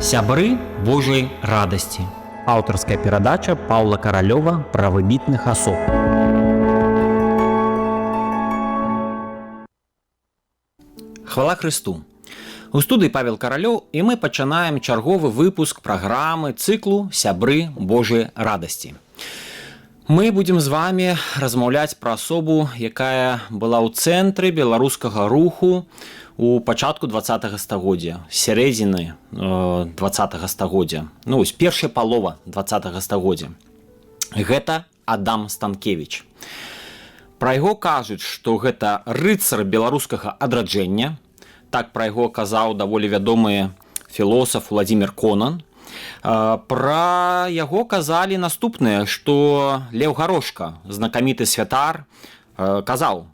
Сябры Божьей радости. Аўтарская перадача Паўла Каралёва пра выбітных асоб. Хвала Христу! У студыі Павел Каралёў, і мы пачынаем чарговы выпуск праграмы цыклу «Сябры Божьей радости». Мы будзем з вами размаўляць пра асобу, якая была ў цэнтры беларускага руху у пачатку 20-го стагоддзя, сярэдзіны 20-го стагоддзя, першая палова 20-го стагоддзя. Гэта Адам Станкевіч. Пра яго кажуць, што гэта рыцар беларускага адраджэння. Так пра яго казаў даволі вядомы філосаф Владзімір Конан. Пра яго казалі наступнае, што Леў Гарошка, знакаміты святар, казаў: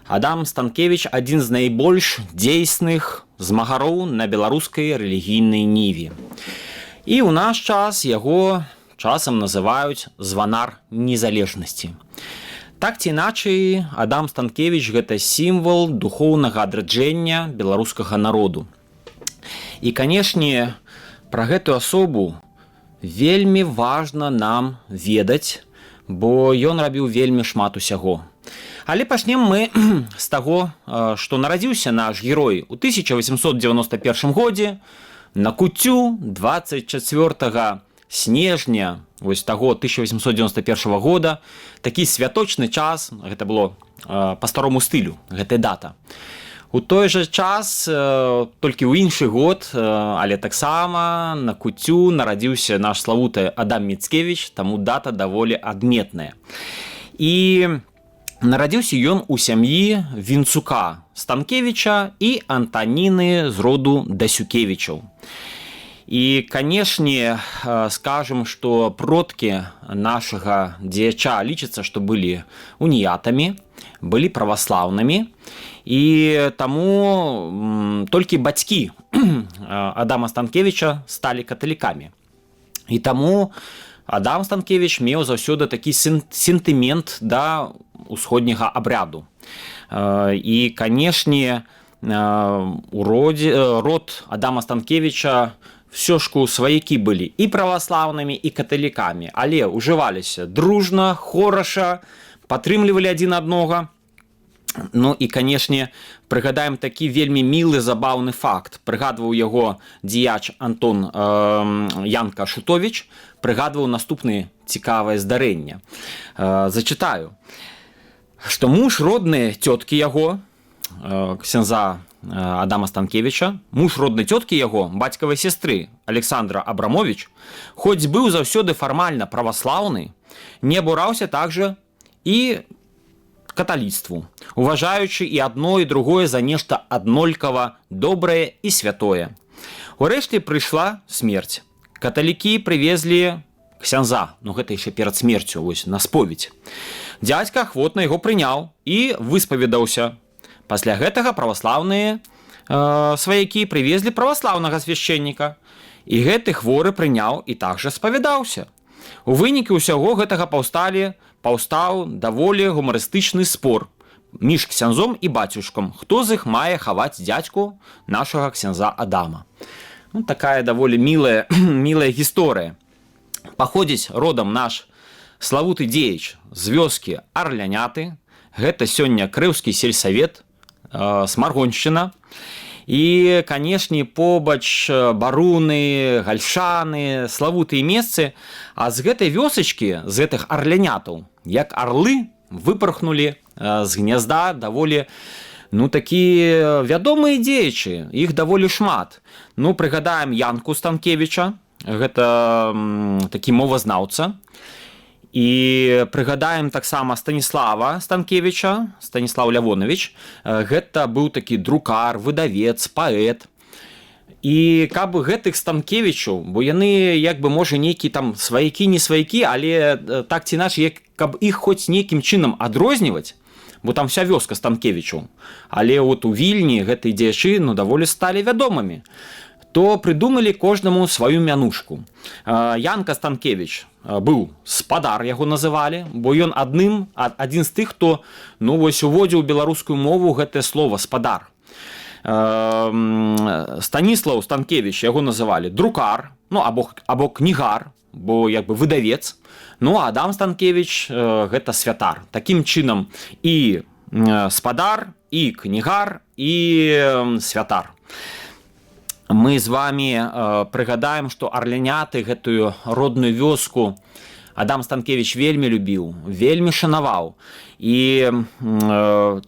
Адам Станкевіч адзін з найбольш дзейсных змагароў на беларускай рэлігійнай ніве. І ў наш час яго часам называюць званар незалежнасці. Так ці іначай, Адам Станкевіч – гэта сімвал духоўнага адраджэння беларускага народу. І, канешне, пра гэтую асобу вельмі важна нам ведаць, бо ён рабіў вельмі шмат усяго. Але пачнем мы з таго, што нарадзіўся наш герой у 1891 годзе на Куццю 24 снежня таго 1891 года. Такі святочны час, гэта было па старому стылю, гэта дата. У той жа час, толькі ў іншы год, але таксама на Куццю нарадзіўся наш славуты Адам Міцкевіч, таму дата даволі адметная. І нарадзіўся ён у сям'і Вінцука Станкевіча і Антаніны з роду Дасюкевічаў. І, канешне, скажам, што продкі нашага дзеяча лічацца, што былі уніятамі, былі праваслаўнымі, і таму толькі бацькі Адама Станкевіча сталі каталікамі. І таму Адам Станкевіч меў заўсёды такі сентымент да усходняга абряду. І, канешне, род Адама Станкевіча ўсё ж сваякі былі і праваслаўнымі, і каталікамі, але ўжываліся дружна, хораша, падтрымлівалі адзін аднога. Ну і, канешне, прыгадаем такі вельмі мілы, забаўны факт. Прыгадваў яго дзеяч Антон Янка Шутовіч, прыгадваў наступнае цікавае здарэнне. Зачытаю, што муж роднай цёткі яго, ксяндза Адама Станкевіча, муж роднай цёткі яго, бацькавай сястры Александра Абрамович, хоць быў заўсёды фармальна праваслаўны, не абураўся также і каталіцтву, уважаючы і адно, і другое за нешта аднолькава добрае і святое. Урэшце прыйшла смерць. Каталікі прывезлі ксяндза, гэта яшчэ перад смерцю, на споведь. Дзядзька ахвотна яго прыняў і выспаведаўся. Пасля гэтага праваслаўныя сваякі прывезлі праваслаўнага свяшчэнніка, і гэты хворы прыняў і так жа спавядаўся. У выніку ўсяго гэтага паўстаў даволі гумарыстычны спор між ксяндзом і бацюшкам, хто з іх мае хаваць дзядзьку нашага ксяндза Адама. Такая даволі мілая гісторыя. Паходзіць родам наш славуты дзеяч з вёскі Арляняты, гэта сёння Крыўскі сельсавет, Смаргоншчына. І, канешне, побач Баруны, Гальшаны, славутыя месцы. А з гэтай вёсачкі, з гэтых арлянятаў, як арлы, выпархнулі з гнязда даволі, такія вядомыя дзеячы, іх даволі шмат. Прыгадаем Янку Станкевіча, гэта такі мовазнаўца. І прыгадаем таксама Станіслава Станкевіча, Станіслав Лявонович. Гэта быў такі друкар, выдавец, паэт. І каб гэтых Станкевічаў, бо яны, можа, нейкі там сваякі, не сваякі, але так ці іначай, каб іх хоць нейкім чынам адрозніваць, бо там вся вёска Станкевічаў. Але у Вільні гэтыя дзеячы даволі сталі вядомымі. То прыдумалі кожнаму сваю мянушку. Янка Станкевіч быў спадар, яго называлі, бо ён адзін з тых, хто уводзіў беларускую мову гэтае слова спадар. Станіслаў Станкевіч, яго называлі друкар, ну, або кнігар, бо як бы выдавец. Ну, а Адам Станкевіч гэта святар. Такім чынам і спадар, і кнігар, і святар. Мы з вами прыгадаем, што арляняты гэтую родную вёску Адам Станкевіч вельмі любіў, вельмі шанаваў. І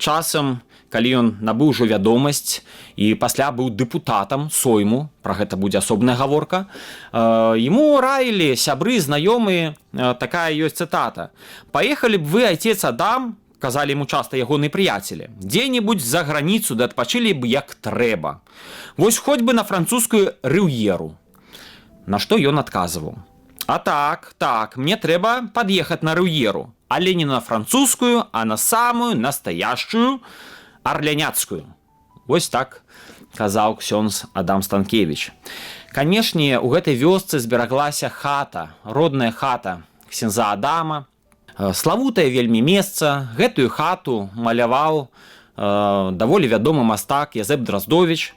часам, калі ён набыў ужо вядомасць і пасля быў дэпутатам Сойму, пра гэта будзе асобная гаворка, яму раілі сябры, знаёмыя, такая ёсць цытата: «Паехалі б вы, айцец Адам, казалі яму часта ягоныя прыяцелі, дзе-небудзь за граніцу да адпачылі б як трэба. Вось хоць бы на французскую рыўеру». На што ён адказваў: «А так, мне трэба пад'ехаць на рыўеру, але не на французскую, а на самую настоящую арляняцкую». Вось так казаў ксёндз Адам Станкевіч. Канешне, у гэтай вёсцы збераглася хата, родная хата ксяндза Адама. Славутае вельмі месца. Гэтую хату маляваў даволі вядомы мастак Язэп Драздовіч.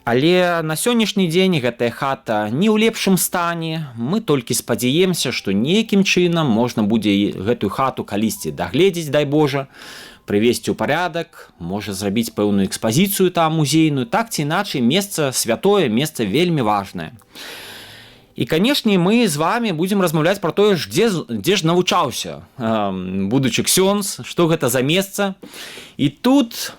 Але на сённяшні дзень гэтая хата не ў лепшым стане. Мы толькі спадзяемся, што нейкім чынам можна будзе гэтую хату калісьці дагледзець, дай Божа, прывесці ў парядак, можа зрабіць пэўную экспазіцыю там музейную. Так ці іначай, месца святое, месца вельмі важнае. І, канешне, мы з вами будзем размаўляць пра тое, дзе ж навучаўся будучы ксёндз, што гэта за месца. І тут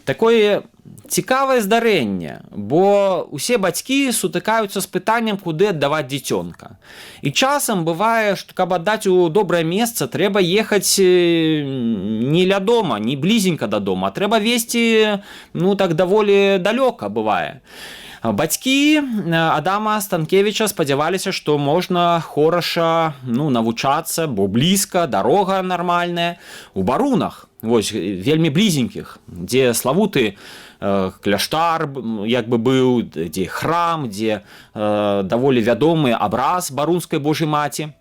такое цікавае здарэнне, бо усе бацькі сутыкаюцца з пытаннем, куды аддаваць дзіцёнка. І часам бывае, што каб аддаць у добрае месца, трэба ехаць не ля дома, не блізенька да дома, а трэба везці, ну, так даволі далёка бывае. Бацькі Адама Станкевіча спадзяваліся, што можна хораша, ну, навучацца, бо блізка, дарога нармальная, у барунах, вось, вельмі блізенькіх, дзе славуты кляштар як бы быў, дзе храм, дзе даволі вядомы абраз барунскай Божай маці,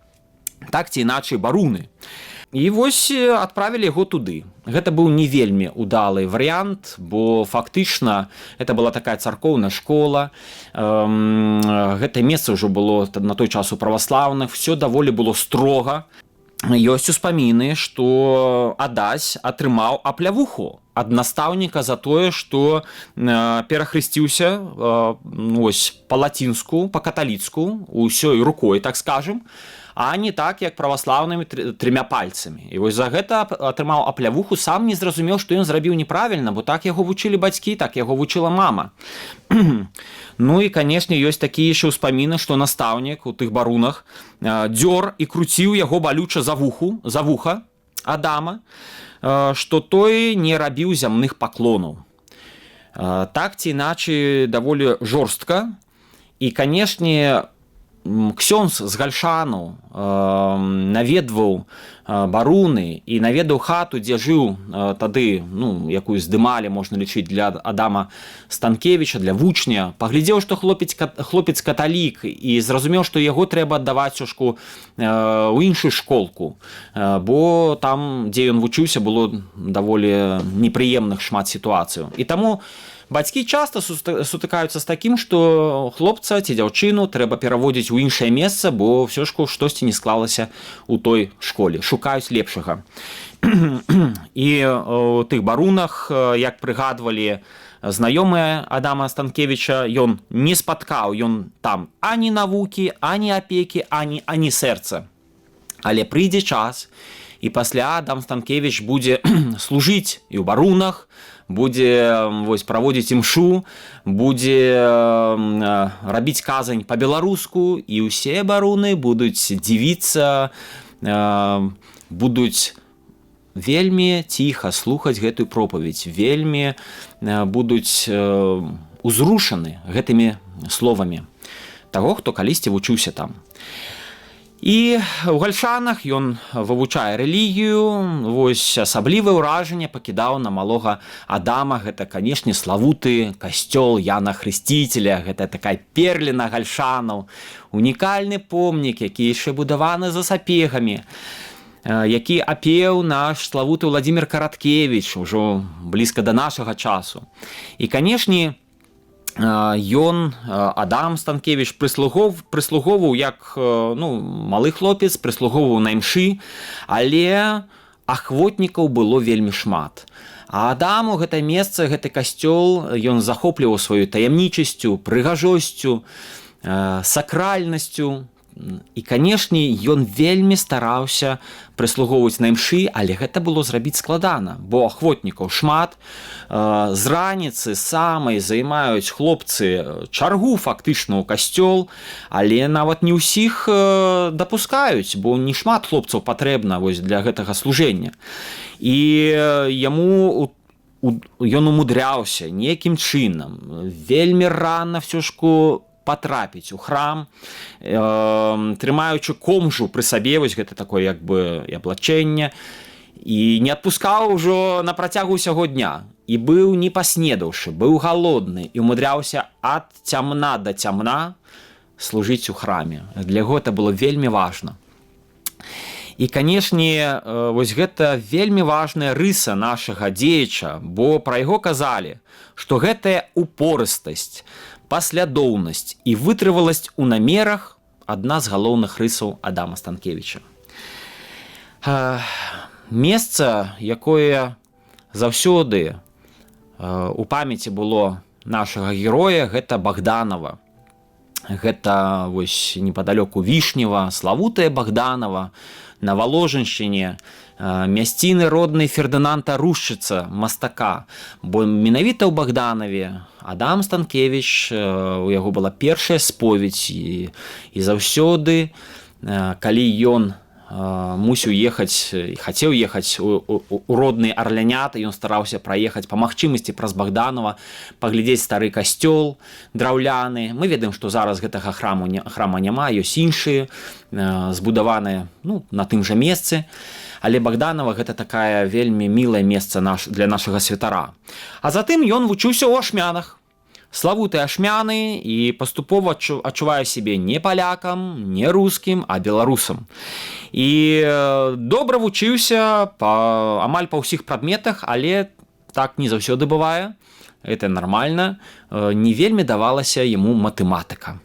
так ці іначай баруны. І вось адправілі яго туды. Гэта быў не вельмі удалы варыянт, бо фактычна гэта была такая царкоўная школа. Гэта месца ўжо было на той час у праваслаўных, все даволі было строга. Ёсць успаміны, што Адась атрымаў аплявуху ад настаўніка за тое, што перахрысціўся па-лацінску, па-каталіцку, усёй рукой, так скажем, а не так, як праваслаўнымі 3 пальцамі. І вось за гэта атрымаў аплявуху, сам не зразумеў, што ён зрабіў неправільна, бо так яго вучылі бацькі, так яго вучыла мама. Ну і, канешне, ёсць такія яшчэ ўспаміны, што настаўнік у тых барунах дзёр і круціў яго балюча за вуха Адама, што той не рабіў зямных паклонаў. Так ці іначай даволі жорстка. І, канешне, ксёндз з гальшану наведваў баруны і наведаў хату, дзе жыў тады, ну, якую здымалі, можна лічыць, для Адама Станкевіча, для вучня. Паглядзеў, што хлопец каталік, і зразумеў, што яго трэба аддаваць у іншую школку, бо там, дзе ён вучыўся, было даволі непрыемных шмат сітуацыяў. І таму бацькі часта сутыкаюцца з такім, што хлопца ці дзяўчыну трэба пераводзіць у іншае месца, бо ўсё ж штосьці не склалася ў той школе. Шукаюць лепшага. І у тых барунах, як прыгадвалі знаёмыя Адама Станкевіча, ён не спаткаў, ён там ані навукі, ані апекі, ані сэрца. Але прыйдзе час, і пасля Адам Станкевіч будзе служыць і ў барунах, будзе праводзіць імшу, будзе рабіць казань па-беларуску, і ўсе баруны будуць дзівіцца, будуць вельмі ціха слухаць гэтую пропаведь, вельмі будуць узрушаны гэтымі словамі таго, хто калісьці вучыўся там. І ў гальшанах ён вывучае рэлігію. Вось асаблівае ўражанне пакідаў на малога Адама. Гэта, канешне, славуты касцёл Яна Хрысціцеля. Гэта такая перліна гальшанаў. Унікальны помнік, які яшчэ будаваны за сапегамі. які апеў наш славуты Владимир Караткевич ужо блізка да нашага часу. І, канешне, ён, Адам Станкевич, прыслугоўваў як малы хлопец, прыслугоўваў на імшы, але ахвотнікаў было вельмі шмат. А Адаму гэта месца, гэты касцёл, ён захопліваў сваёй таямнічасцю, прыгажосцю, сакральнасцю. І, канешне, ён вельмі стараўся прыслугоўваць на імшы, але гэта было зрабіць складана, бо ахвотнікаў шмат. З раніцы самай займаюць хлопцы чаргу фактычна ў касцёл, але нават не ўсіх дапускаюць, бо не шмат хлопцаў патрэбна для гэтага служэння. І яму ён умудряўся нейкім чынам вельмі рана ўсё патрапіць у храм, трымаючы комжу пры сабе, вось гэта такое як бы аблачэнне, і не адпускаў ужо на працягу ўсяго дня. І быў не паснедаўшы, быў галодны і умудряўся ад цямна да цямна служыць у храме. Для яго гэта было вельмі важна. І, канешне, вось гэта вельмі важная рыса нашага дзеяча, бо пра яго казалі, што гэтая упорыстасць, паслядоўнасць і вытрываласць у намерах адна з галоўных рысаў Адама Станкевіча. Месца, якое заўсёды у памяці было нашага героя, гэта Богданова. Гэта вось непадалёку Вішнева, славутая Богданова, на Воложеншчыне, мясціны роднай Фердынанда Рушчыца, мастака. Бо менавіта ў Богданове Адам Станкевич, у яго была першая споведь, і заўсёды, калі ён мусіў ехаць і хацеў ехаць у родны Арлянят, ён стараўся праехаць па магчымасці праз Богданова, паглядзець стары касцёл драўляны. Мы ведаем, што зараз гэтага храма няма, ёсць іншыя, збудаваныя на тым жа месцы. Але Богданова гэта такая вельмі мілае месца для нашага святара. А затым ён вучыўся ў Ашмянах. Славутыя ашмяны, і паступова адчувае сябе не палякам, не рускім, а беларусам. І добра вучыўся амаль па ўсіх прадметах, але так не заўсёды бывае. Гэта нармальна. Не вельмі давалася яму матэматыка.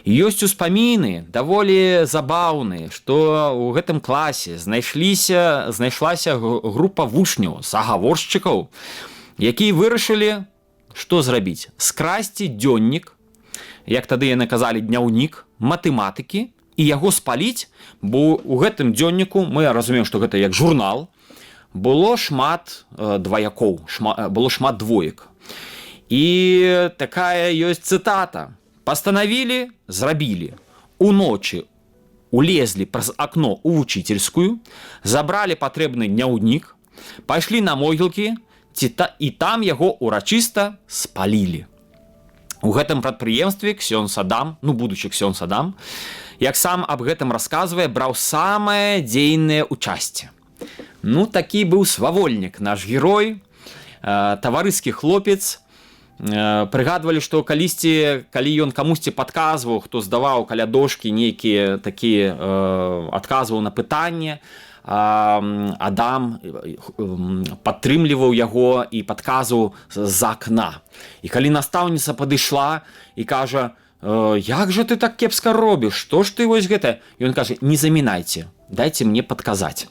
Ёсць успаміны даволі забаўныя, што ў гэтым класе знайшлася група вучняў, загаворшчыкаў, якія вырашылі што зрабіць? Скрасці дзённік, як тады яны казалі, дняўнік матэматыкі, і яго спаліць, бо ў гэтым дзённіку, мы разумеем, што гэта як журнал, было шмат дваякоў, было шмат двоек. І такая ёсць цытата. Пастанавілі, зрабілі. Уночы улезлі праз акно ў вучительскую, забралі патрэбны дняўнік, пайшлі на могілкі, і там яго урачыста спалілі. У гэтым прадпрыемстве ксёндз Адам, будучы ксёндз Адам, як сам аб гэтым расказвае, браў самае дзейнае ўчасце. Такі быў свавольнік наш герой, таварыскі хлопец. Прыгадвалі, што калі ён камусьці падказваў, хто здаваў каля дошкі нейкія такія, адказваў на пытанне, Адам падтрымліваў яго і падказваў з-за акна. І калі настаўніца падышла і кажа: «Як жа ты так кепска робіш? Што ж ты вось гэта?» Ён кажа: «Не замінайце, дайце мне падказаць».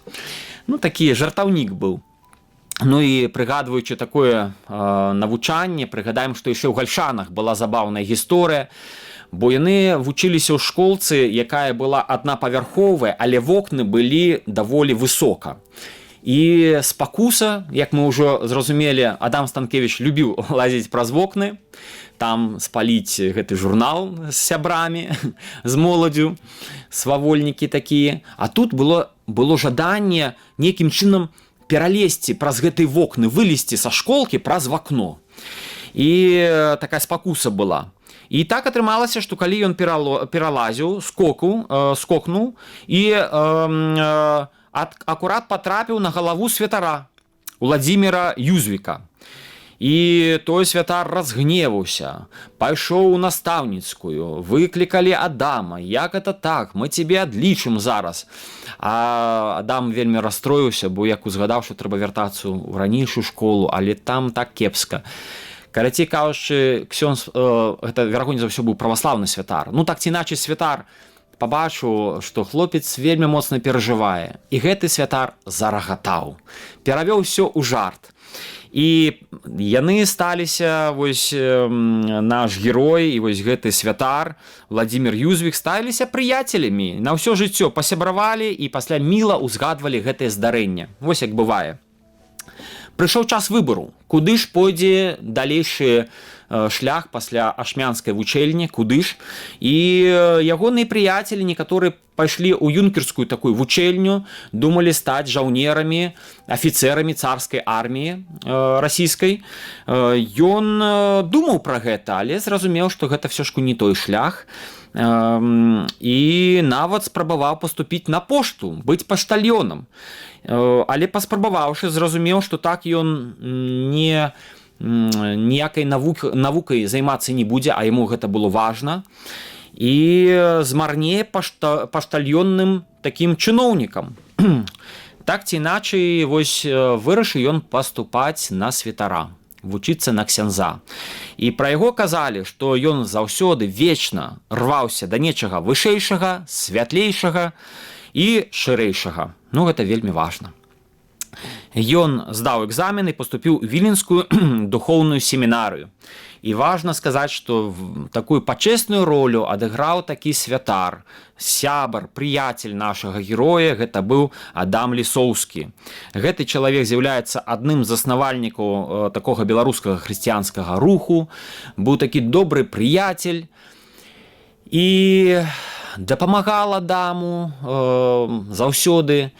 Такі жартаўнік быў. І прыгадваючы такое навучанне, прыгадаем, што яшчэ ў Гальшанах была забаўная гісторыя, бо яны вучыліся ў школцы, якая была аднапавярховая, але вокны былі даволі высока. І спакуса, як мы ўжо зразумелі, Адам Станкевич любіў лазіць праз вокны, там спаліць гэты журнал з сябрамі, з моладзю, свавольнікі такія. А тут было жаданне нейкім чынам пералезці праз гэтай вокны, вылезці са школкі праз вакно. І такая спакуса была. І так атрымалася, што калі ён пералазіў, скокнуў і акурат патрапіў на галаву святара Владзіміра Юзвіка. І той святар разгневаўся, пайшоў у настаўніцкую, выклікалі Адама, як это так, мы цябе адлічым зараз. А Адам вельмі расстроіўся, бо як узгадаў, што трэба вяртацца ў ранейшую школу, але там так кепска. Карацей кажучы, ксёндз, гэта верагодна за ўсё быў праваслаўны святар. Ну так ці іначай святар пабачыў, што хлопец вельмі моцна перажывае. І гэты святар зарагатаў, перавёў усё ў жарт. І яны сталіся, вось наш герой і вось гэты святар Владзімір Юзвік сталіся прыяцелямі, на ўсё жыццё пасябравалі і пасля міла ўзгадвалі гэтае здарэнне. Вось як бывае. Прыйшоў час выбару, куды ж пойдзе далейшы шлях пасля ашмянскай вучэльні, куды ж. І ягоныя прыяцелі некаторыя пайшлі ў юнкерскую такую вучэльню, думалі стаць жаўнерамі, афіцэрамі царскай арміі расійскай. Ён думаў пра гэта, але зразумеў, што гэта ўсё ж не той шлях. І нават спрабаваў паступіць на пошту, быць паштальёнам. Але паспрабаваўшы, зразумеў, што так ён ніякай навукай займацца не будзе, а яму гэта было важна. І змарнее паштальённым такім чыноўнікам. Так ці іначай, вось вырашыў ён паступаць на святара, вучыцца на ксяндза. І пра яго казалі, што ён заўсёды вечна рваўся да нечага вышэйшага, святлейшага і шырэйшага. Ну, гэта вельмі важна. Ён здаў экзамен і паступіў у віленскую духоўную семінарыю. І важна сказаць, што такую пачэсную ролю адыграў такі святар, сябар, прыяцель нашага героя, гэта быў Адам Лісоўскі. Гэты чалавек з'яўляецца адным з заснавальнікаў такога беларускага хрысціянскага руху, быў такі добры прыяцель і дапамагал Адаму заўсёды.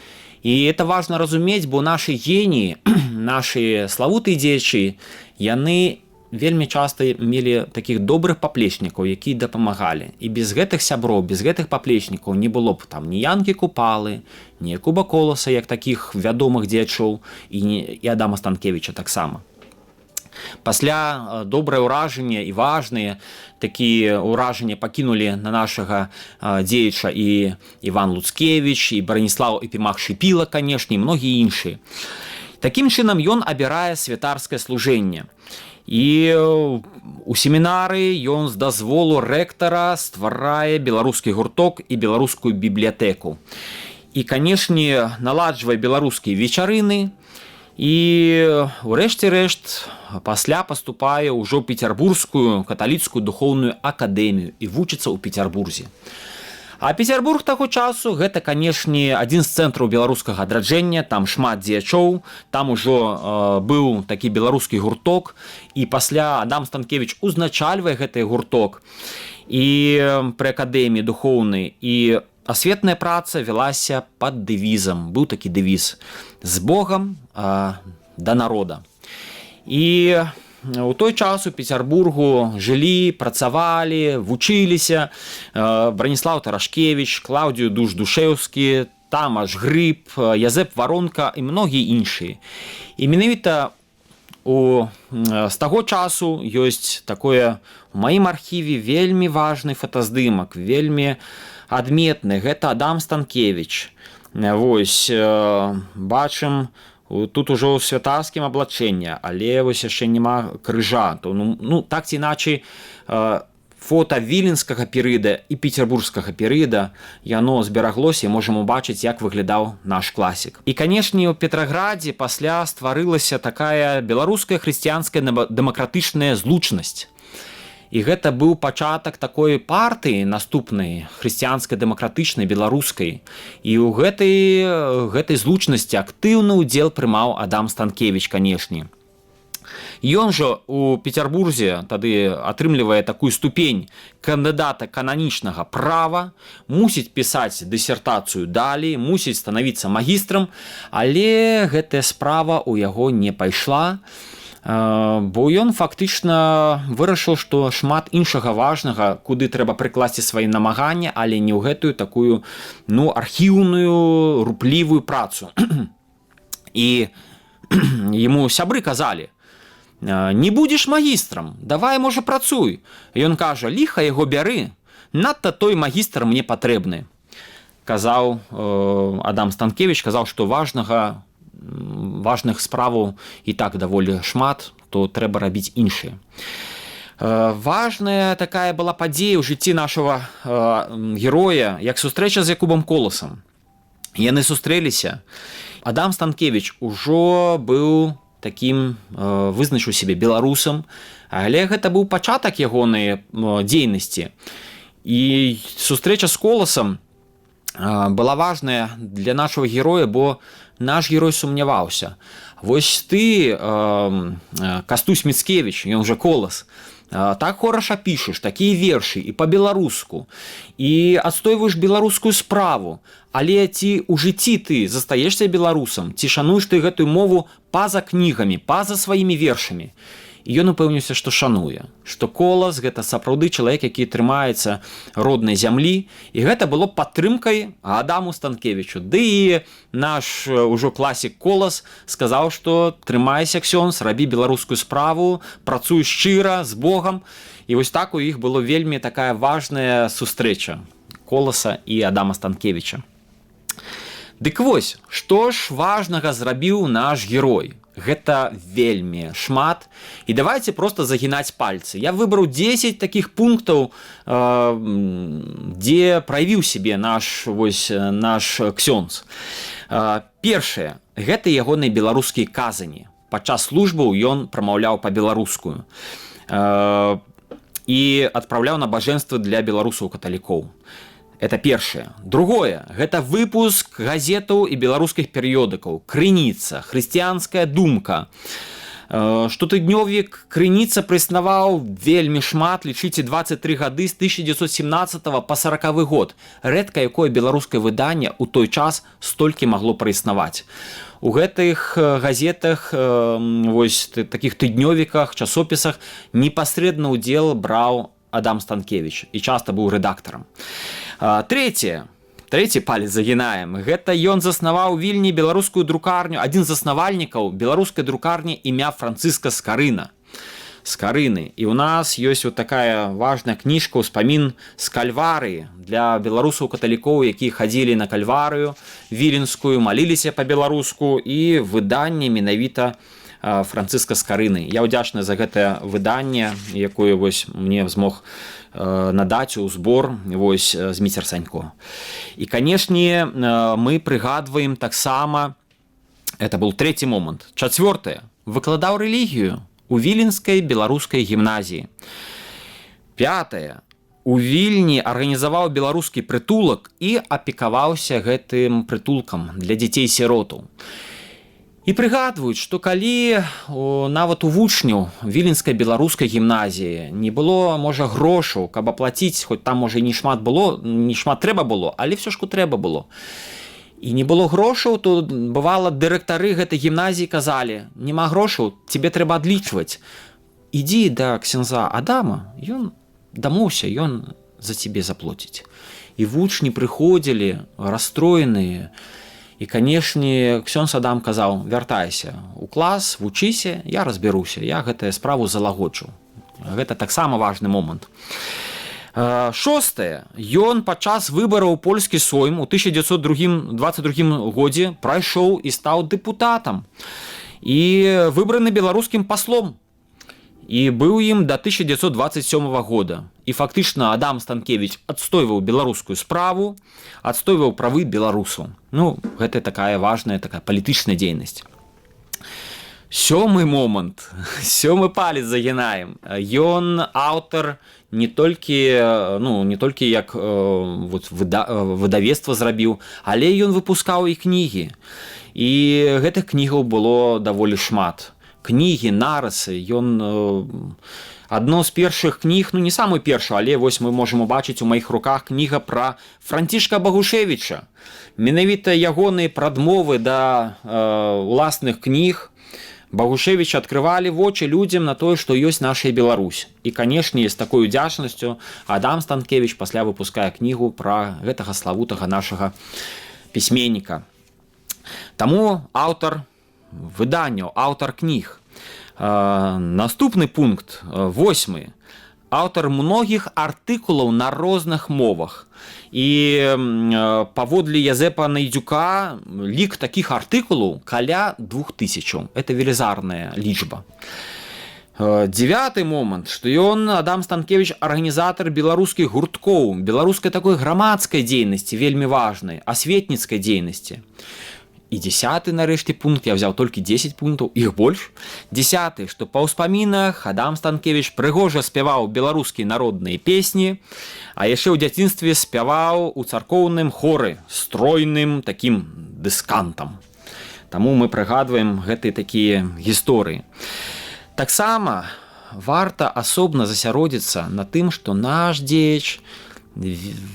І это важна разумець, бо нашы геніі, нашы славутыя дзеячы, яны вельмі часта мелі такіх добрых паплечнікаў, якія дапамагалі. І без гэтых сяброў, без гэтых паплечнікаў не было б там ні Янкі Купалы, ні Якуба Коласа, як такіх вядомых дзеячоў, і Адама Станкевіча таксама. Пасля добрае ўражанне і важныя такія ўражанні пакінулі на нашага дзеяча і Іван Луцкевіч, і Браніслаў Епімах Шыпіла, канешне, і многія іншыя. Такім чынам ён абірае святарскае служэнне. І у семінары ён з дазволу рэктара стварае беларускі гурток і беларускую бібліятэку. І, канешне, наладжвае беларускія вечарыны. І ўрэшце рэшт пасля паступае ўжо ў Пецярбургскую каталіцкую духоўную акадэмію і вучыцца ў Пецярбурзе. А Пецярбург таго часу гэта, канешне, адзін з цэнтраў беларускага адраджэння, там шмат дзеячоў, там ужо быў такі беларускі гурток, і пасля Адам Станкевіч узначальвае гэты гурток і пры акадэміі духоўнай, і асветная праца вялася пад дэвізам. Быў такі дэвіз: з Богам да народа. І у той час у Пецярбургу жылі, працавалі, вучыліся Браніслаў Тарашкевіч, Клаўдзію Душ-Душэўскі, Тамаш Грыб, Язэп Варонка і многія іншыя. І менавіта з таго часу ёсць такое у маім архіве вельмі важны фотаздымак, вельмі адметны. Гэта Адам Станкевіч. Вось, бачым, тут ужо ў святарскім аблачэнні, але вось яшчэ няма крыжа. Ну, так ці іначай, фота віленскага перыяда і пецярбургскага перыяда, яно збераглося, і можам убачыць, як выглядаў наш класік. І, канешне, у Петраградзе пасля стварылася такая беларуская хрысціянская дэмакратычная злучнасць. І гэта быў пачатак такой партыі наступнай, хрысціянскай дэмакратычнай беларускай. І ў гэтай злучнасці актыўны ўдзел прымаў Адам Станкевіч, канешне. Ён жа у Пецярбурзе тады атрымлівае такую ступень кандыдата кананічнага права, мусіць пісаць дысертацыю далей, мусіць станавіцца магістрам, але гэтая справа ў яго не пайшла, бо ён фактычна вырашыў, што шмат іншага важнага, куды трэба прыкласці свае намаганні, але не ў гэтую такую, архіўную, руплівую працу. І яму сябры казалі: не будзеш магістрам, давай, можа, працуй. Ён кажа, ліха яго бяры, надта той магістр мне патрэбны. Казаў Адам Станкевіч, казаў, што важных справаў і так даволі шмат, то трэба рабіць іншыя. Важная такая была падзея ў жыцці нашага героя, як сустрэча з Якубам Коласам. Яны сустрэліся. Адам Станкевіч ужо быў такім, вызначыў сябе беларусам, але гэта быў пачатак ягонай дзейнасці. І сустрэча з Коласам была важная для нашага героя, бо наш герой сумняваўся. Вось ты, Кастусь Міцкевіч, ён жа Колас, так хораша пішаш, такія вершы і па-беларуску, і адстойваеш беларускую справу, але ці ў жыцці ты застаешся беларусам, ці шануеш ты гэтую мову па-за кнігамі, па-за сваімі вершамі. І ён упэўніўся, што шануе, што Колас гэта сапраўды чалавек, які трымаецца роднай зямлі, і гэта было падтрымкай Адаму Станкевічу. Ды і наш ужо класік Колас сказаў, што трымайся, ксёндз, рабі беларускую справу, працуй шчыра, з Богам. І вось так у іх было вельмі такая важная сустрэча Коласа і Адама Станкевіча. Дык вось, што ж важнага зрабіў наш герой? Гэта вельмі шмат. І давайте просто загінаць пальцы. Я выбраў 10 такіх пунктаў, дзе праявіў сябе наш ксёндз. Першае, гэта ягоныя беларускія казані. Падчас службаў ён прамаўляў па-беларускую і адпраўляў набажэнствы для беларусаў-каталікоў. Это першае. Другое, гэта выпуск газетаў і беларускіх перыёдыкаў. Крыніца, хрысціянская думка. Штотыднёвік Крыніца праіснаваў вельмі шмат, лічыце 23 гады з 1917 па 40 год. Рэдка якое беларускае выданне ў той час столькі магло праіснаваць. У гэтых газетах, вось такіх тыднёвіках, часопісах непасрэдны ўдзел браў Адам Станкевіч і часта быў рэдактарам. Трэці палец загінаем. Гэта ён заснаваў у Вільні беларускую друкарню, адзін з заснавальнікаў беларускай друкарні імя Францыска Скарына. І ў нас ёсць вот такая важная кніжка, ўспамін з Кальварыі для беларусаў-каталікоў, якія хадзілі на Кальварыю віленскую, маліліся па-беларуску, і выданне менавіта Францыска Скарыны. Я ўдзячны за гэтае выданне, якое вось мне змог надаць у збор вось Зміцер Санько. І, канешне, мы прыгадваем таксама, это быў трэці момант. Чацвёртае, выкладаў рэлігію у Віленскай беларускай гімназіі. Пятае, у Вільні арганізаваў беларускі прытулак і апекаваўся гэтым прытулкам для дзяцей-сіротаў. І прыгадваюць, што калі нават у вучняў Віленскай беларускай гімназіі не было, можа, грошаў, каб аплаціць, хоць там, можа, не шмат трэба было, але ўсё ж трэба было. І не было грошаў, то бывала дырэктары гэтай гімназіі казалі: "Нема грошаў, цябе трэба адлічваць. Ідзі да ксяндза Адама, ён дамоўся, ён за цябе заплоціць". І вучні прыходзілі расстроеныя. І, канешне, ксёндз Адам казаў: "Вяртайся у клас, вучыся, я разбяруся, я гэтую справу залагоджу". Гэта таксама важны момант. Шостае. Ён падчас выбараў у польскі сойм у 1922 годзе прайшоў і стаў дэпутатам. І выбраны беларускім паслом. І быў ім да 1927 года. І фактычна Адам Станкевіч адстойваў беларускую справу, адстойваў правы беларусаў. Ну, гэта такая важная, такая палітычная дзейнасць. Сёмы момант, сёмы палец загінаем. Ён аўтар не толькі як выдавецтва зрабіў, але ён выпускаў і кнігі. І гэтых кнігаў было даволі шмат. Кнігі, нарысы, ён адно з першых кніг, не самую першую, але вось мы можам убачыць у маіх руках кніга пра Францішка Багушевіча. Менавіта ягоныя прадмовы да уласных кніг Багушевіч адкрывалі вочы людзям на тое, што ёсць наша Беларусь. І, канешне, з такой удзячнасцю Адам Станкевіч пасля выпускае кнігу пра гэтага славутага нашага пісьменніка. Таму аўтар выданняў, аўтар кніг. Наступны пункт, 8. Аўтар многіх артыкулаў на розных мовах. І паводле Язэпа Найдзюка лік такіх артыкулаў каля 2000. Это велізарная лічба. 9 момант, што ён, Адам Станкевіч, арганізатар беларускіх гурткоў, беларускай такой грамадскай дзейнасці, вельмі важнай, асветніцкай дзейнасці. І 10 нарэшце пункт, я взял толькі 10 пунктаў, іх больш. 10, што па ўспамінах Адам Станкевіч прыгожа спяваў беларускія народныя песні, а яшчэ ў дзяцінстве спяваў у царкоўным хоры стройным такім дыскантам. Таму мы прыгадваем гэтыя такія гісторыі. Таксама варта асобна засяродзіцца на тым, што наш дзеяч,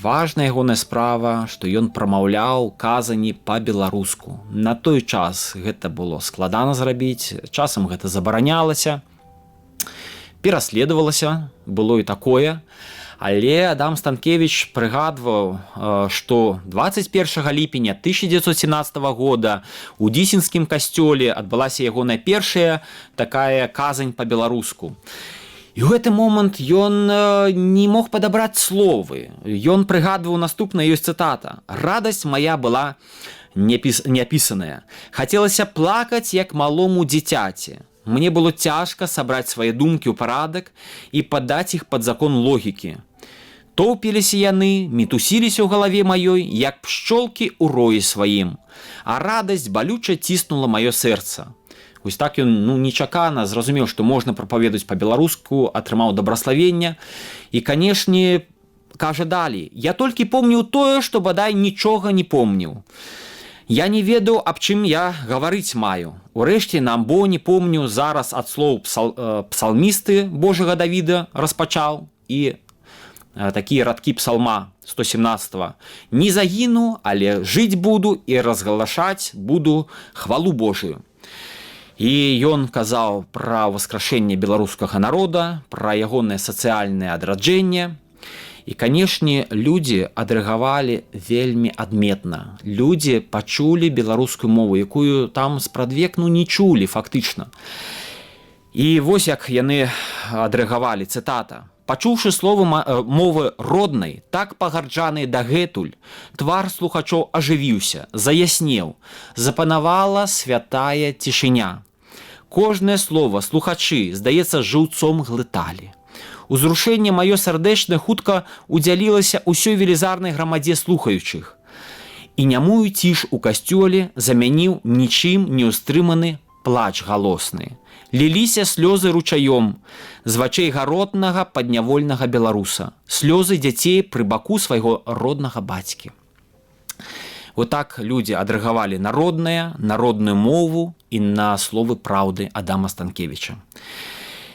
важная ягоная справа, што ён прамаўляў казані па-беларуску. На той час гэта было складана зрабіць, часам гэта забаранялася, пераследавалася, было і такое. Але Адам Станкевіч прыгадваў, што 21 ліпеня 1917 года у Дзісінскім касцёле адбылася ягоная першая такая казань па-беларуску. І ў гэты момант ён не мог падабраць словы. Ён прыгадваў наступная, ёсць цытата: «Радасць мая была неапісаная. Хацелася плакаць, як малому дзіцяці. Мне было цяжка сабраць свае думкі ў парадак і падаць іх пад закон логікі. Тоўпіліся яны, мітусіліся ў галаве маёй, як пшчолкі ў роі сваім, а радасць балюча ціснула маё сэрца». Вось так ён нечакана зразумеў, што можна прапаведаць па-беларуску, атрымаў дабраславенне. І, канешне, кажа далей: «Я толькі помніў тое, што бадай нічога не помніў. Я не ведаў, аб чым я гаварыць маю. Урэшце на амбоне помню зараз ад слоў псалмісты Божага Давіда распачаў і такія радкі псалма 117. «Не загіну, але жыць буду і разгалашаць буду хвалу Божую». І ён казаў пра васкрашэнне беларускага народа, пра ягонае сацыяльнае адраджэнне. І, канешне, людзі адрэагавалі вельмі адметна. Людзі пачулі беларускую мову, якую там спрадвек не чулі фактычна. І вось як яны адрэагавалі, цытата: «Пачуўшы словы мовы роднай, так пагарджанай дагэтуль, твар слухачоў ажывіўся, заяснеў, запанавала святая цішыня. Кожнае слово слухачы, здаецца, жыўцом глыталі. Узрушэнне маё сардэчнае хутка удзялілася ўсёй велізарнай грамадзе слухаючых. І нямую ціш у касцёле замяніў нічым не ўстрыманы плач галосны. Ліліся слёзы ручаём з вачэй гаротнага паднявольнага беларуса, слёзы дзяцей пры баку свайго роднага бацькі». Вот так людзі адрэагавалі на народную мову і на словы праўды Адама Станкевіча.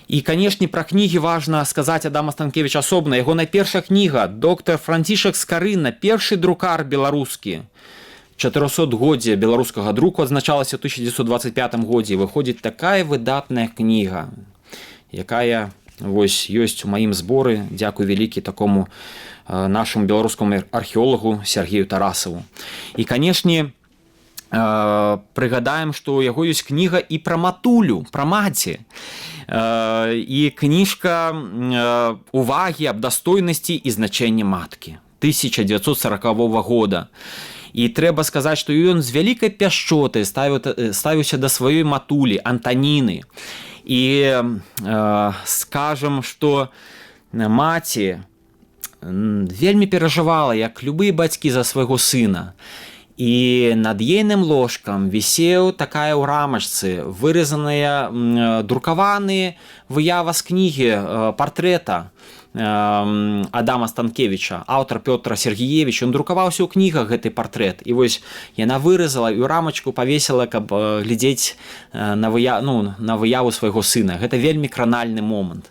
І, канешне, пра кнігі важна сказаць Адама Станкевіча асобна. Яго найпершая кніга «Доктар Францішак Скарына», першы друкар беларускі. 400-годдзе беларускага друку адзначалася ў 1925 годзе. Выходзіць такая выдатная кніга, якая вось ёсць у маім зборы, дзякуй вялікі такому нашаму беларускаму археолагу Сергею Тарасаву. І, канешне, прыгадаем, што ў яго ёсць кніга і пра матулю, пра маці. І кніжка увагі аб дастойнасці і значэнні маткі 1940 года. І трэба сказаць, што ён з вялікай пяшчотай ставіўся да сваёй матулі, Антаніны. І скажам, што маці вельмі перажывала, як любыя бацькі, за свайго сына. І над ейным ложкам вісеў такая ў рамачцы выразаная друкаваны выява з кнігі партрэта Адама Станкевіча. Аўтар Пётр Сергеевич, ён друкаваўся ў кнігах гэты партрэт. І вось яна выразала і ў рамачку павесіла, каб глядзець на выяву свайго сына. Гэта вельмі кранальны момант.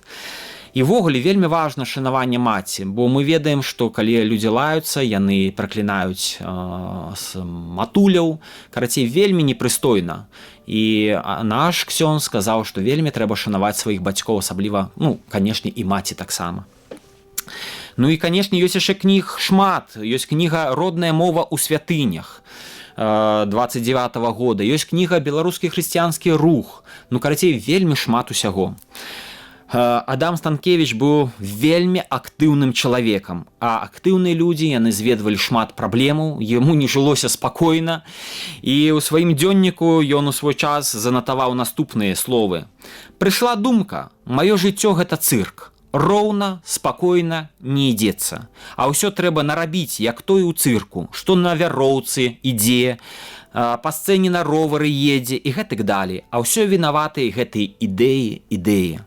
І ввогуле вельмі важна шанаванне маці, бо мы ведаем, што калі людзі лаюцца, яны праклінаюць матуляў, карацей, вельмі непрыстойна. І наш ксёндз сказаў, што вельмі трэба шанаваць сваіх бацькоў, асабліва, канешне, і маці таксама. Ну і, канешне, ёсць яшчэ кніг шмат. Ёсць кніга «Родная мова ў святынях». 29 года, ёсць кніга «Беларускі хрысціянскі рух». Ну, карацей, вельмі шмат усяго. Адам Станкевіч быў вельмі актыўным чалавекам, а актыўныя людзі, яны зведвалі шмат праблемаў, яму не жылося спакойна, і ў сваім дзённіку ён у свой час занатаваў наступныя словы. «Прыйшла думка, маё жыццё – гэта цырк. Роўна, спакойна не ідзецца, а ўсё трэба нарабіць, як той у цырку, што на вяроўцы ідзе, па сцэне на ровары едзе і гэтак далей, а ўсё вінаваты гэтыя ідэі.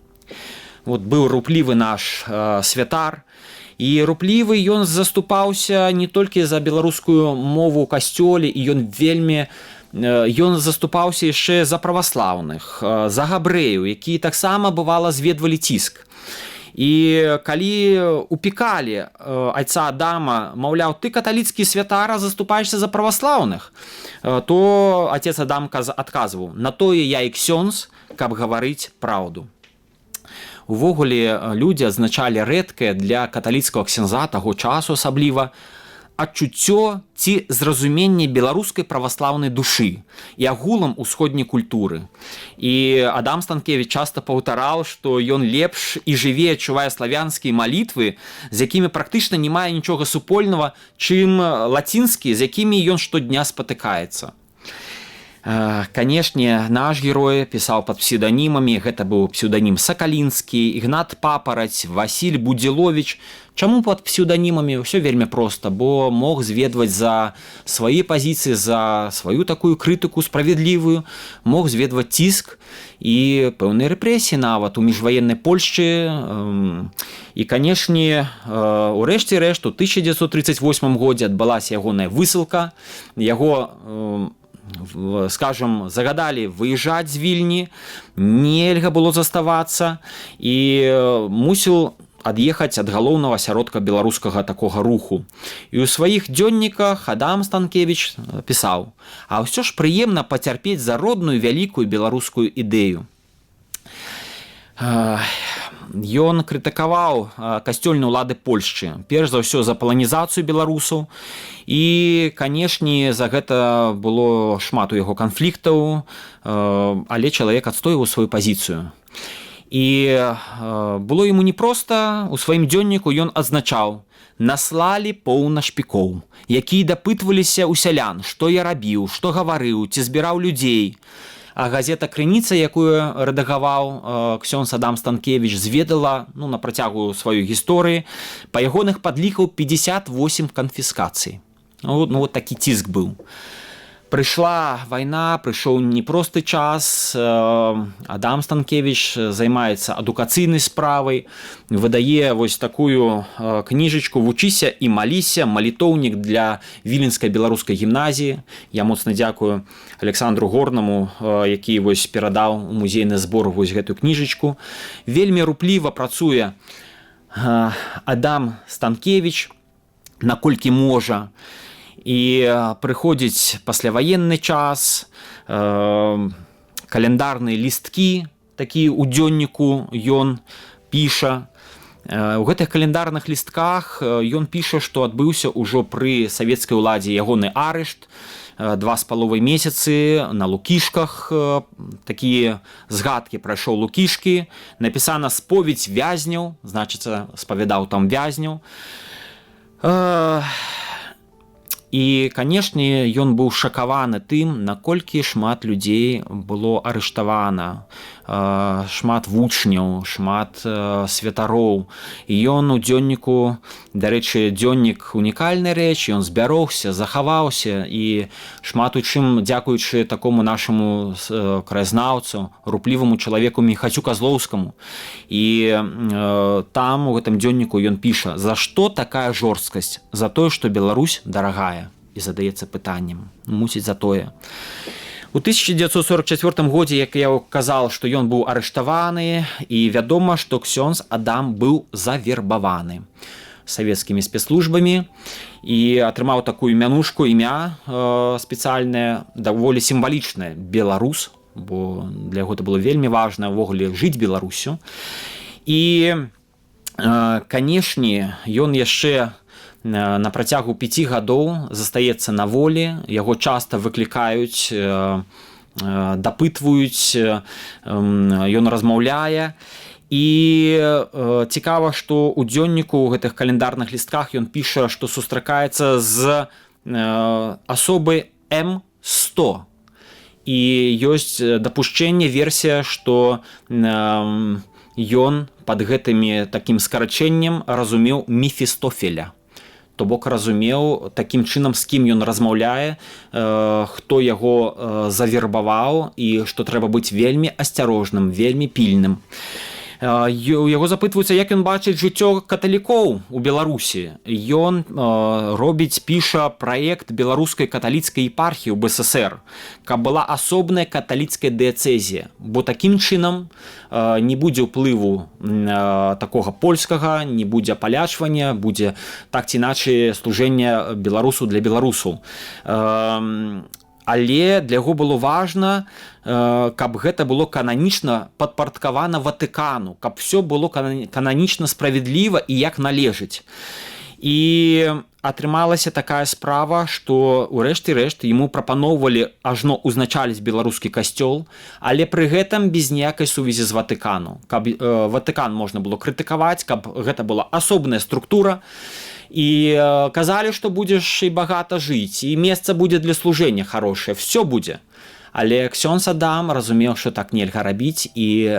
Вот быў руплівы наш святар, і руплівы ён заступаўся не толькі за беларускую мову ў касцёле, і ён заступаўся яшчэ за праваслаўных, за габрэяў, якія таксама бывала зведвалі ціск. І калі упікалі айца Адама, маўляў, ты каталіцкі святар, заступаешся за праваслаўных, то отец Адам адказваў: на тое я і ксёндз, каб гаварыць праўду. Увогуле, людзі адзначалі рэдкае для каталіцкага ксяндза таго часу асабліва адчуццё ці зразуменне беларускай праваслаўнай душы і агулам усходняй культуры. І Адам Станкевіч часта паўтараў, што ён лепш і жыве адчувае славянскія малітвы, з якімі практычна не мае нічога супольнага, чым лацінскія, з якімі ён штодня спатыкаецца. Канешне, наш герой пісаў пад псеўданімамі. Гэта быў псеўданім Сакалінскі, Ігнат Папараць, Васіль Будзіловіч. Чаму пад псеўданімамі? Усё вельмі проста, бо мог зведваць за свае пазіцыі, за сваю такую крытыку справядлівую, мог зведваць ціск і пэўныя рэпрэсіі нават у міжваеннай Польшчы. І, канешне, у рэшце рэшт, у 1938 годзе адбылася ягоная высылка. Яго, скажем, загадали выезжаць з Вільні, нельга было заставацца, і мусіў ад'ехаць ад галоўнага асяродка беларускага такога руху. І ў сваіх дзённіках Адам Станкевіч пісаў: а ўсё ж прыемна пацярпець за родную вялікую беларускую ідэю. Ён крытыкаваў касцёльныя ўлады Польшчы, перш за ўсё за паланізацыю беларусаў, і, канешне, за гэта было шмат у яго канфліктаў, але чалавек адстойваў сваю пазіцыю. І было яму непроста. У сваім дзённіку ён адзначаў: наслалі поўна шпікоў, якія дапытваліся ў сялян, што я рабіў, што гаварыў, ці збіраў людзей. А газета «Крыніца», якую рэдагаваў ксёндз Адам Станкевіч, зведала на працягу сваёй гісторыі па ягоных падлікаў 58 канфіскацый. Вот такі ціск быў. Прыйшла вайна, прыйшоў непросты час. Адам Станкевіч займаецца адукацыйнай справай, выдае вось такую кніжачку «Вучыся і маліся», малітоўнік для Віленскай беларускай гімназіі. Я моцна дзякую Александру Горнаму, які вось перадаў у музейны збор вось гэтую кніжачку. Вельмі рупліва працуе Адам Станкевіч, наколькі можа. І прыходзіць пасляваенны час, каляндарныя лісткі, такія ў дзённіку ён піша. У гэтых каляндарных лістках ён піша, што адбыўся ўжо пры савецкай уладзе ягоны арышт, 2,5 месяцы на Лукішках, такія згадкі прайшоў Лукішкі, напісана споведь вязняў, значыцца, спавядаў там вязняў. І, канешне, ён быў шакаваны тым, наколькі шмат людзей было арыштавана, шмат вучняў, шмат святароў. І ён у дзённіку, дарэчы, дзённік унікальная рэч, ён збярогся, захаваўся, і шмат у чым дзякуючы такому нашаму краязнаўцу, рупліваму чалавеку Міхацю Казлоўскаму. І там у гэтым дзённіку ён піша: за што такая жорсткасць? За тое, што Беларусь дарагая. І задаецца пытаннем, мусіць за тое. У 1944 годзе, як я казаў, што ён быў арыштаваны, і вядома, што ксёндз Адам быў завербаваны савецкімі спецслужбамі і атрымаў такую мянушку, імя спецыяльнае, даволі сімвалічнае — беларус, бо для яго это было вельмі важна ўвогуле жыць Беларусю. І, канешне, ён яшчэ на працягу 5 гадоў застаецца на волі, яго часта выклікаюць, дапытваюць, ён размаўляе. І цікава, што ў дзённіку, у гэтых календарных лістках ён піша, што сустракаецца з асобай М100. І ёсць дапушчэнне, версія, што ён пад гэтымі такім скарачэннем разумеў Мефістофеля. То бок разумеў такім чынам, з кім ён размаўляе, хто яго завербаваў і што трэба быць вельмі асцярожным, вельмі пільным. Яго запытваюцца, як ён бачыць жыццё каталікоў у Беларусі. Ён піша праект беларускай каталіцкай епархіі ў БССР, каб была асобная каталіцкая дыяцэзія, бо такім чынам не будзе ўплыву такога польскага, не будзе апалячвання, будзе так ці іначай служэнне беларусу для беларусаў. Але для яго было важна, каб гэта было кананічна падпарадкавана Ватыкану, каб все было кананічна справядліва і як належыць. І атрымалася такая справа, што ў рэшце рэшт яму прапаноўвалі ажно ўзначаліць беларускі касцёл, але пры гэтым без ніякай сувязі з Ватыкану. Каб Ватыкан можна было крытыкаваць, каб гэта была асобная структура. І казалі, што будзеш і багата жыць, і месца будзе для служэння хорошае, все будзе. Але ксёндз Адам разумеў, што так нельга рабіць, і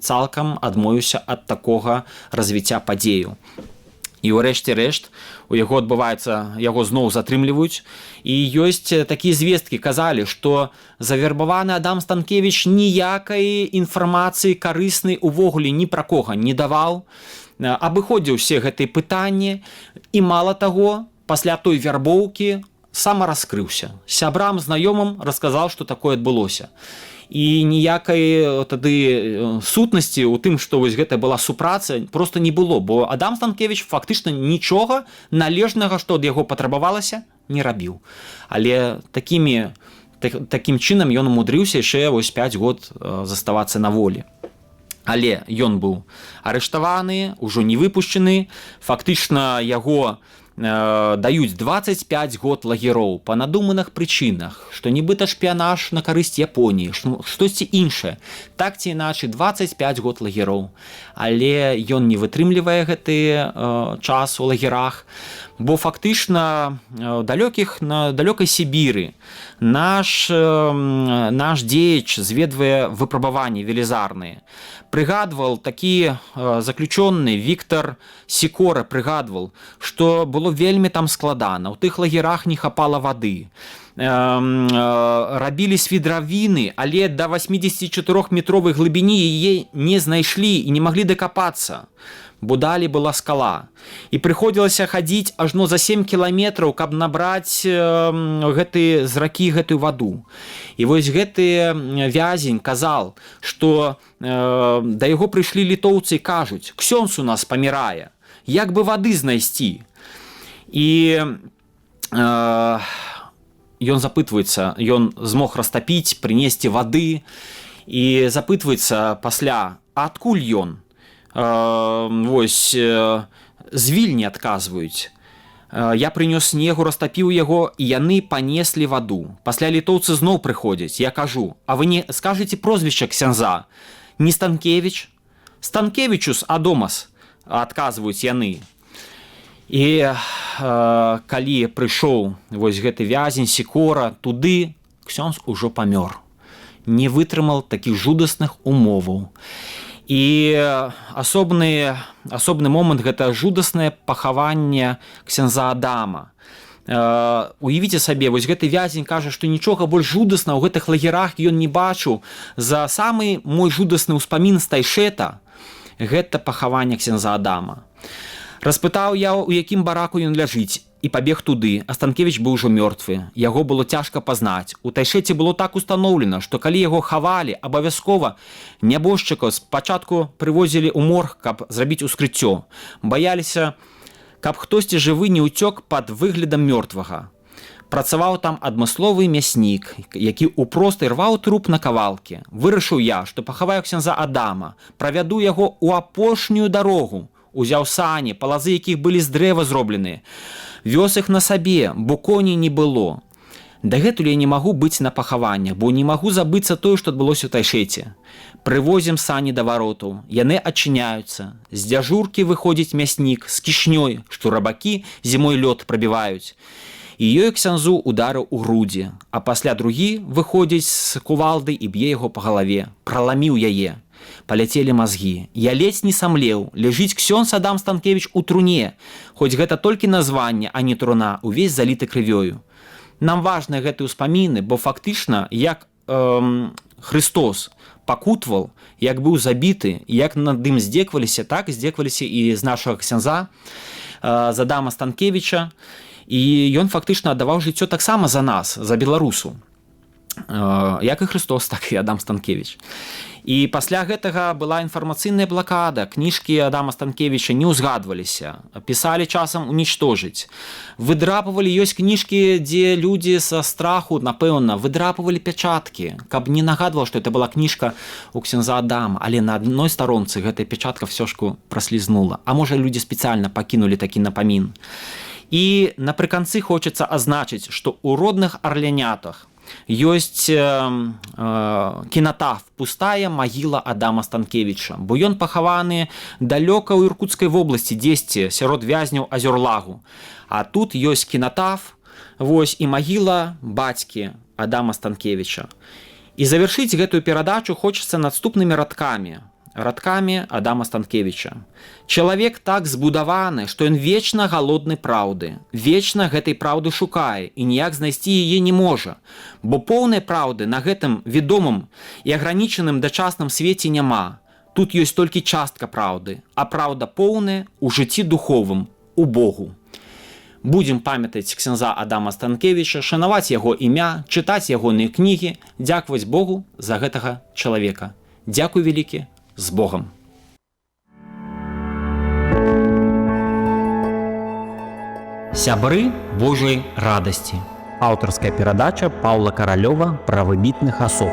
цалкам адмовіўся ад такога развіцця падзею. І ўрэшце рэшт у яго адбываецца, яго зноў затрымліваюць, і ёсць такія звесткі, казалі, што завербаваны Адам Станкевіч ніякай інфармацыі карыснай увогуле ні пра кога не даваў, абыходзіў усе гэтыя пытанні, і мала таго, пасля той вярбоўкі самараскрыўся. Сябрам, знаёмым расказаў, што такое адбылося. І ніякай тады сутнасці ў тым, што вось гэта была супраца, проста не было, бо Адам Станкевіч фактычна нічога належнага, што ад яго патрабавалася, не рабіў. Але такім чынам ён умудрыўся яшчэ 5 год заставацца на волі. Але ён быў арыштаваны, ужо не выпушчаны, фактычна яго даюць 25 год лагероў па надуманых прычынах, што нібыта шпіянаж на карысць Японіі, штосьці іншае. Так ці іначай 25 год лагероў. Але ён не вытрымлівае гэты час у лагерах, бо фактычна на далёкай Сібіры наш дзеяч зведвае выпрабаванні велізарныя. Прыгадвал такі заключённы Віктор Сікора, прыгадвал, што было вельмі там складана, у тых лагерах не хапала вады. Рабілі свідравіны, але да 84-метровай глыбіні яе не знайшлі і не маглі дакапацца, бо далі была скала. І прыходзілася хадзіць ажно за 7 кіламетраў, каб набраць з ракі гэтую ваду. І вось гэты вязень казал, што да яго прыйшлі літоўцы і кажуць: «Ксёндз у нас памірае, як бы вады знайсці». І ён запытваецца, ён змог растапіць, прынесці вады, і запытваецца пасля, адкуль ён? Вось з Вільні адказваюць: «Я прынёс снегу, растапіў яго, і яны панеслі ваду». Пасля літоўцы зноў прыходзяць. Я кажу: «А вы не скажаце прозвішча ксяндза? Не Станкевіч?» «Станкевічус Адомас», адказваюць яны. І калі прыйшоў вось гэты вязень Сікора туды, ксёндз ужо памёр. Не вытрымаў такіх жудасных умоваў. І асобны момант – гэта жудаснае пахаванне ксяндза Адама. Уявіце сабе, вось гэты вязень кажа, што нічога больш жудасна ў гэтых лагерах ён не бачыў. За самы мой жудасны ўспамін з Тайшэта – гэта пахаванне ксяндза Адама. Распытаў я, у якім бараку ён ляжыць, і пабег туды, а Станкевіч быў ужо мёртвы. Яго было цяжка пазнаць. У Тайшэце было так устаноўлена, што калі яго хавалі, абавязкова нябожчыкаў спачатку прывозілі ў морг, каб зрабіць ускрыццё. Баяліся, каб хтосьці жывы не ўцёк пад выглядам мёртвага. Працаваў там адмысловы мяснік, які ўпрост рваў труп на кавалкі. Вырашыў я, што пахаваю ксяндза Адама, правяду яго ў апошнюю дарогу, узяў сані, палазы якіх былі з дрэва зроблены, вёз іх на сабе, бо коней не было. Дагэтуль я не магу быць на пахаваннях, бо не магу забыцца тое, што адбылося ў Тайшэце. Прывозім сані да варотаў, яны адчыняюцца. З дзяжуркі выходзіць мяснік з кішнёй, што рабакі зімой лёд прабіваюць. І ёй ксяндзу ударыў у грудзі, а пасля другі выходзіць з кувалдай і б'е яго па галаве, праламіў яе. Паляцелі мазгі. Я ледзь не самлеў, ляжыць ксёндз Адам Станкевіч у труне, хоць гэта толькі названне, а не труна, увесь заліты крывёю. Нам важны гэтыя ўспаміны, бо фактычна, як Христос пакутваў, як быў забіты, як над ім здзекваліся, так здзекваліся і з нашага ксяндза, з Адама Станкевіча. І ён фактычна аддаваў жыццё таксама за нас, за беларусу. Як і Христос, так і Адам Станкевіч. І пасля гэтага была інфармацыйная блакада, кніжкі Адама Станкевіча не ўзгадваліся, пісалі часам унічтожыць. Выдрапывалі, ёсць кніжкі, дзе людзі са страху, напэўна, выдрапывалі пячаткі, каб не нагадвала, што это была кніжка у ксяндза Адама, але на адной старонцы гэтая пячатка всёшку праслізнула. А можа, людзі спецыяльна пакінулі такі напамін. І напрыканцы хочацца азначыць, што ў родных Арлянятах ёсць кінатаф, пустая магіла Адама Станкевіча, бо ён пахаваны далёка ў Іркуцкай вобласці, дзесьці сярод вязняў Азёрлагу. А тут ёсць кінатаф, вось, і магіла бацькі Адама Станкевіча. І завяршыць гэтую перадачу хочацца наступнымі радкамі Адама Станкевіча. Чалавек так збудаваны, што ён вечна галодны праўды, вечна гэтай праўды шукае і ніяк знайсці яе не можа, бо поўнай праўды на гэтым вядомым і агранічаным дачасным свеце няма. Тут ёсць толькі частка праўды, а праўда поўная ў жыцці духовым, у Богу. Будзем памятаць ксяндза Адама Станкевіча, шанаваць яго імя, чытаць ягоныя кнігі, дзякаваць Богу за гэтага чалавека. Дзякуй вялікі, з Богом. Сябры Божай радасці. Аўтарская перадача Паўла Каралёва пра выбітных асоб.